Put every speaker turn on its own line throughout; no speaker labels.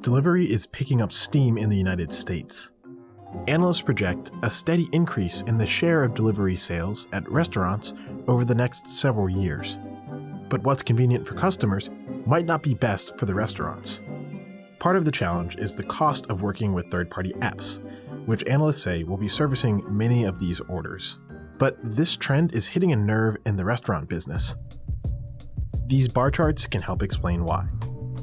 delivery is picking up steam in the United States. Analysts project a steady increase in the share of delivery sales at restaurants over the next several years. But what's convenient for customers might not be best for the restaurants. Part of the challenge is the cost of working with third-party apps, which analysts say will be servicing many of these orders. But this trend is hitting a nerve in the restaurant business. These bar charts can help explain why.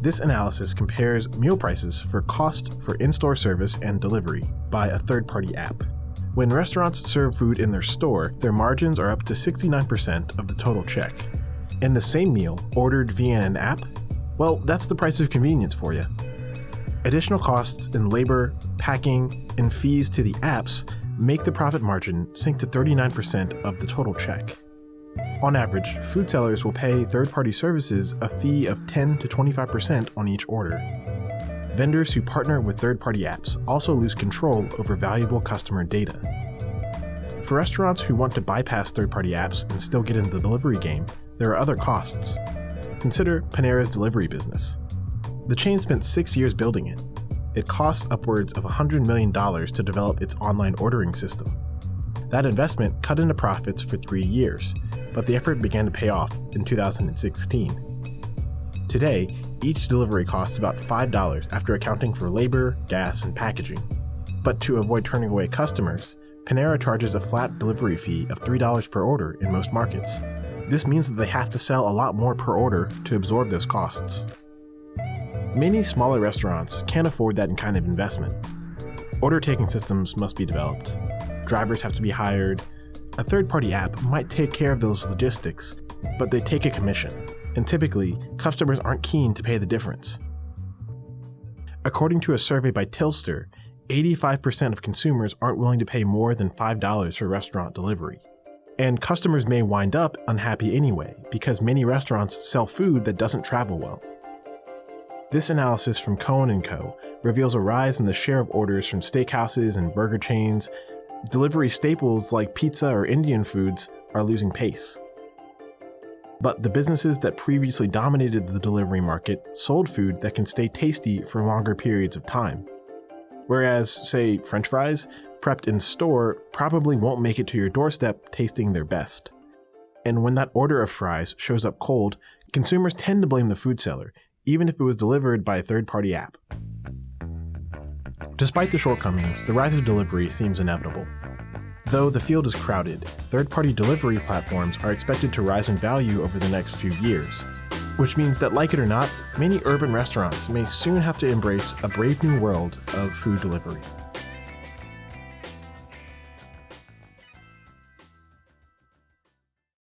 This analysis compares meal prices for cost for in-store service and delivery by a third-party app. When restaurants serve food in their store, their margins are up to 69% of the total check. And the same meal, ordered via an app, well, that's the price of convenience for you. Additional costs in labor, packing, and fees to the apps make the profit margin sink to 39% of the total check. On average, food sellers will pay third-party services a fee of 10 to 25% on each order. Vendors who partner with third-party apps also lose control over valuable customer data. For restaurants who want to bypass third-party apps and still get in the delivery game, there are other costs. Consider Panera's delivery business. The chain spent 6 years building it. It costs upwards of $100 million to develop its online ordering system. That investment cut into profits for 3 years, but the effort began to pay off in 2016. Today, each delivery costs about $5 after accounting for labor, gas, and packaging. But to avoid turning away customers, Panera charges a flat delivery fee of $3 per order in most markets. This means that they have to sell a lot more per order to absorb those costs. Many smaller restaurants can't afford that kind of investment. Order-taking systems must be developed. Drivers have to be hired. A third-party app might take care of those logistics, but they take a commission, and typically, customers aren't keen to pay the difference. According to a survey by Tilster, 85% of consumers aren't willing to pay more than $5 for restaurant delivery. And customers may wind up unhappy anyway, because many restaurants sell food that doesn't travel well. This analysis from Cohen & Co. reveals a rise in the share of orders from steakhouses and burger chains. Delivery staples like pizza or Indian foods are losing pace. But the businesses that previously dominated the delivery market sold food that can stay tasty for longer periods of time. Whereas, say, French fries, prepped in store, probably won't make it to your doorstep tasting their best. And when that order of fries shows up cold, consumers tend to blame the food seller, even if it was delivered by a third-party app. Despite the shortcomings, the rise of delivery seems inevitable. Though the field is crowded, third-party delivery platforms are expected to rise in value over the next few years, which means that, like it or not, many urban restaurants may soon have to embrace a brave new world of food delivery.